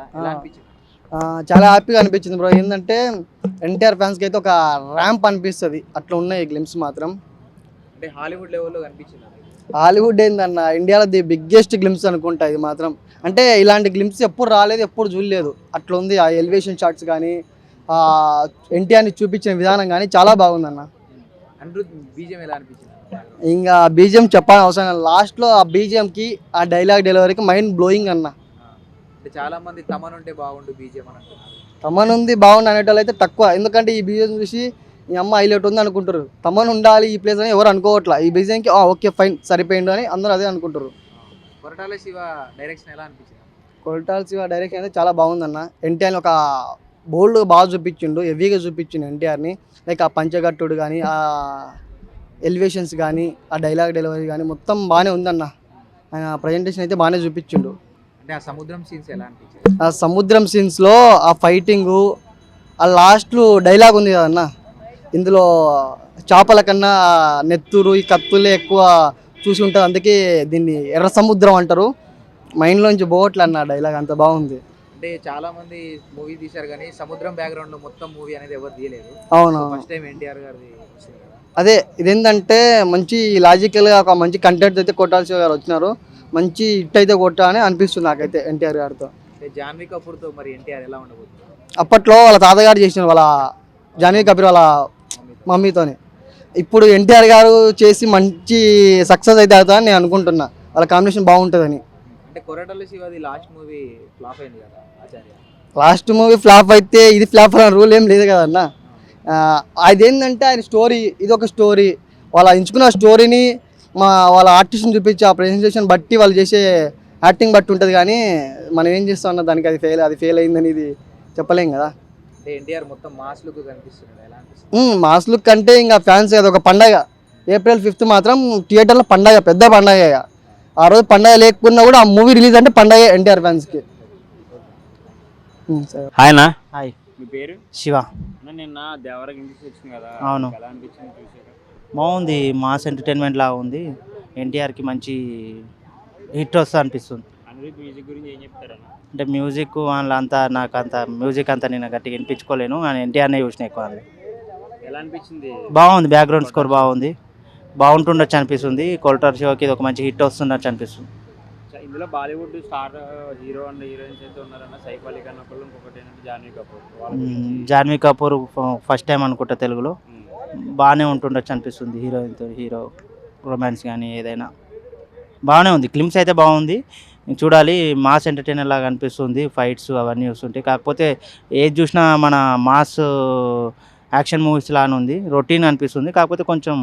కదా, ఎలా అనిపించింది? చాలా హ్యాపీగా అనిపించింది బ్రో. ఏంటంటే ఎన్టీఆర్ ఫ్యాన్స్కి అయితే ఒక ర్యాంప్ అనిపిస్తుంది, అట్లా ఉన్నాయి గ్లిమ్స్ మాత్రం. అంటే హాలీవుడ్ లెవెల్లో కనిపించింది. హాలీవుడ్ ఏందన్న, ఇండియాలో ది బిగ్గెస్ట్ గ్లిమ్స్ అనుకుంటా ఇది మాత్రం. అంటే ఇలాంటి గ్లిమ్స్ ఎప్పుడు రాలేదు, ఎప్పుడు చూడలేదు. అట్లా ఉంది ఆ ఎలివేషన్ షాట్స్ కానీ, ఎన్టీఆర్ని చూపించిన విధానం కానీ చాలా బాగుందన్న. అనిరుద్ బీజం ఎలా అనిపించింది? ఇంకా బీజిఎం చెప్పాల్సిన అవసరం లేదు. లాస్ట్లో ఆ బీజిఎంకి ఆ డైలాగ్ డెలివరీకి మైండ్ బ్లోయింగ్ అన్న. అంటే చాలా మంది తమన్ ఉంటే బాగుండు బీజం అని అంటున్నారు. తమన్ ఉంది బాగుండు అనేటోళ్ళు అయితే తక్కువ. ఎందుకంటే ఈ బీజిఎం చూసి ఈ అమ్మ హైలైట్ ఉంది అనుకుంటారు. తమన్ ఉండాలి ఈ ప్లేస్ అని ఎవరు అనుకోవట్లా. ఈ బీజిఎంకి ఓకే ఫైన్ సరిపోయిండు అని అందరూ అదే అనుకుంటారు. కొరటాల శివ డైరెక్షన్ ఎలా అనిపించింది? కొరటాల శివ డైరెక్షన్ అయితే చాలా బాగుందన్న. ఎన్టీఆర్ని ఒక బోల్డ్ బాగా చూపించిండు, హెవీగా చూపించిండు ఎన్టీఆర్ని. లైక్ ఆ పంచగట్టుడు కానీ, ఆ ఎలివేషన్స్ కానీ, ఆ డైలాగ్ డెలివరీ కానీ మొత్తం బాగానే ఉందన్న. ఆయన ప్రజెంటేషన్ అయితే బాగానే చూపించిండు. అంటే ఆ సముద్రం సీన్స్ ఎలా అనిపించింది? ఆ సముద్రం సీన్స్లో ఆ ఫైటింగు, ఆ లాస్ట్ డైలాగ్ ఉంది కదన్న, ఇందులో చేపల కన్నా నెత్తురు ఈ కత్తులే ఎక్కువ చూసి ఉంటుంది, అందుకే దీన్ని ఎర్ర సముద్రం అంటారు. మైండ్లోంచి పోవట్లే అన్న డైలాగ్, అంత బాగుంది. అంటే చాలా మంది మూవీ తీశారు కానీ సముద్రం బ్యాక్గ్రౌండ్ మొత్తం మూవీ అనేది ఎవరు తీయలేదు. అవును, ఫస్ట్ టైం ఎన్టీఆర్ గారిది వచ్చింది కదా. అదే ఇదేంటంటే మంచి లాజికల్గా ఒక మంచి కంటెంట్ అయితే కొట్టాల్సి గారు వచ్చినారు. మంచి హిట్ అయితే కొట్టా అని అనిపిస్తుంది నాకైతే ఎన్టీఆర్ గారితో. అంటే జాన్వీ కపూర్తో మరి ఎన్టీఆర్ ఎలా ఉండబోతుంది? అప్పట్లో వాళ్ళ తాతగారు చేసిన వాళ్ళ జాన్వీ కపూర్ వాళ్ళ మమ్మీతోనే. ఇప్పుడు ఎన్టీఆర్ గారు చేసి మంచి సక్సెస్ అయితే అవుతుందని నేను అనుకుంటున్నా. వాళ్ళ కాంబినేషన్ బాగుంటుందని. అంటే కొరటాల శివది లాస్ట్ మూవీ ఫ్లాప్ అయింది కదా ఆచార్య. లాస్ట్ మూవీ ఫ్లాప్ అయితే ఇది ఫ్లాప్ అనే రూల్ ఏం లేదు కదన్న. అదేంటంటే ఆయన స్టోరీ, ఇది ఒక స్టోరీ. వాళ్ళ ఎంచుకున్న స్టోరీని వాళ్ళ ఆర్టిస్ట్ని చూపించి ఆ ప్రెజెంటేషన్ బట్టి వాళ్ళు చేసే యాక్టింగ్ బట్టి ఉంటుంది. కానీ మనం ఏం చేస్తాం అన్న దానికి అది ఫెయిల్ అయిందని ఇది చెప్పలేం కదా. అంటే ఎన్టీఆర్ మొత్తం మాస్ లుక్ కనిపిస్తుంది, ఎలా అనిపిస్తుంది? మాస్ లుక్ అంటే ఇంకా ఫ్యాన్స్ అది ఒక పండగ. April 5th మాత్రం థియేటర్లో పండగ, పెద్ద పండగ. ఆ రోజు పండగ లేకున్నా కూడా ఆ మూవీ రిలీజ్ అంటే పండగ ఎన్టీఆర్ ఫ్యాన్స్కి. హాయ్ నా. హాయ్, మీ పేరు? శివ. నిన్న దేవరకి ఇంటికి వచ్చింది కదా, అవును. ఎలా అనిపించింది చూసారు? బాగుంది, మాస్ ఎంటర్టైన్మెంట్ లాగా ఉంది. ఎన్టీఆర్కి మంచి హిట్ వస్తా అనిపిస్తుంది. అనిరుద్ మ్యూజిక్ గురించి ఏం చెప్తారన్న? అంటే మ్యూజిక్ వాళ్ళంతా నాకు అంత మ్యూజిక్ అంతా నేను గట్టిగా వినిపించుకోలేను, కానీ ఎన్టీఆర్నే చూసిన ఎక్కువ. ఎలా అనిపించింది? బాగుంది, బ్యాక్గ్రౌండ్ స్కోర్ బాగుంది, బాగుంటుండొచ్చు అనిపిస్తుంది. కొరటాల శివకి ఇది ఒక మంచి హిట్ వస్తుండొచ్చు అనిపిస్తుంది. ఇందులో Bollywood star hero and heroines అయితే ఉన్నారన్న. సైఫ్ అలీ ఖాన్ ఒకళ్ళు, ఇంకొకటి ఏంటంటే జాన్వీ కపూర్. జాన్వీ కపూర్ ఫస్ట్ టైం అనుకుంటా తెలుగులో. బాగానే ఉంటుండొచ్చు అనిపిస్తుంది. హీరోయిన్తో హీరో రొమాన్స్ కానీ ఏదైనా బాగానే ఉంది. క్లిమ్స్ అయితే బాగుంది, చూడాలి. మాస్ ఎంటర్టైనర్ లాగా అనిపిస్తుంది, ఫైట్స్ అవన్నీ వస్తుంటాయి. కాకపోతే ఏది చూసినా మన మాస్ యాక్షన్ మూవీస్ లానే ఉంది, రొటీన్ అనిపిస్తుంది. కాకపోతే కొంచెం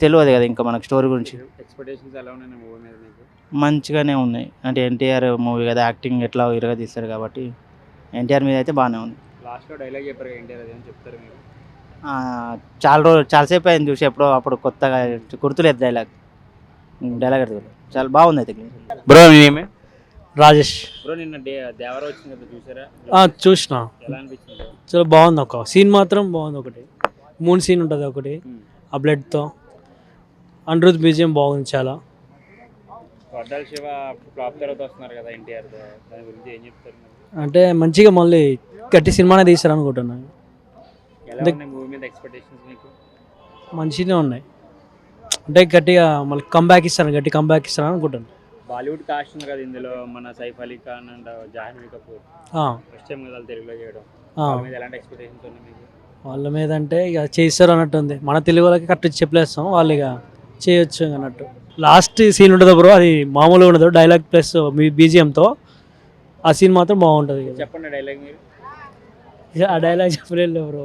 తెలియదు కదా ఇంకా మనకు స్టోరీ గురించి. ఎక్స్పెక్టేషన్స్ ఎలా ఉన్నాయి మూవీ మీద మీకు? మంచిగానే ఉన్నాయి. అంటే ఎన్టీఆర్ మూవీ కదా, యాక్టింగ్ ఎట్లా ఇరగా తీస్తారు కాబట్టి ఎన్టీఆర్ మీద అయితే బాగానే ఉంది. లాస్ట్లో డైలాగ్ చెప్పారు ఎన్టీఆర్, అదేమని చెప్తారు మీరు? చాలాసేపు అయింది చూసి, ఎప్పుడో అప్పుడు కొత్తగా గుర్తులేదు డైలాగ్ అడుగుతుంది. చాలా బాగుంది అయితే. బ్రో నేమే రాజేష్. బ్రో నిన్న దేవర వచ్చింది కదా, చూసారా? చూసిన, ఎలా అనిపించింది? చాలా బాగుంది. ఒక సీన్ మాత్రం బాగుంది. ఒకటి 3 సీన్ ఉంటుంది. ఒకటి ఆ బ్లడ్తో. అనిరుద్ మ్యూజియం బాగుంది చాలా. కొరటాల శివ ఫ్లాప్ తర్వాత వస్తున్నారు కదా ఎన్టీఆర్, దాని గురించి ఏం చెప్తారు? అంటే మంచిగా మళ్ళీ గట్టి సినిమానే తీస్తారు అనుకుంటున్నాను. ఎలా ఉన్నాయి మూవీ మీద ఎక్స్పెక్టేషన్స్ మీకు? మంచిగానే ఉన్నాయి. అంటే గట్టిగా మళ్ళీ కంబ్యాక్ ఇస్తారు, గట్టి కంబ్యాక్ ఇస్తారు అనుకుంటాను. బాలీవుడ్ కాస్ట్ ఉంది కదా ఇందులో, మన Saif Ali Khan and Jahnavi Kapoor first time కదా తెలుగులో చేయడం. వాళ్ళ మీద ఎలాంటి ఎక్స్పెక్టేషన్స్ ఉన్నాయి మీకు? వాళ్ళ మీద అంటే ఇక చేస్తారు అన్నట్టు ఉంది. మన తెలుగు వాళ్ళకి కరెక్ట్ చెప్పలేస్తాం, వాళ్ళు ఇక చేయొచ్చు అన్నట్టు. లాస్ట్ సీన్ ఉంటుంది బ్రో, అది మామూలుగా ఉండదు. డైలాగ్ ప్లస్ బీజిఎంతో ఆ సీన్ మాత్రం బాగుంటుంది. చెప్పండి డైలాగ్ మీరు. ఆ డైలాగ్ చెప్పలేదు బ్రో.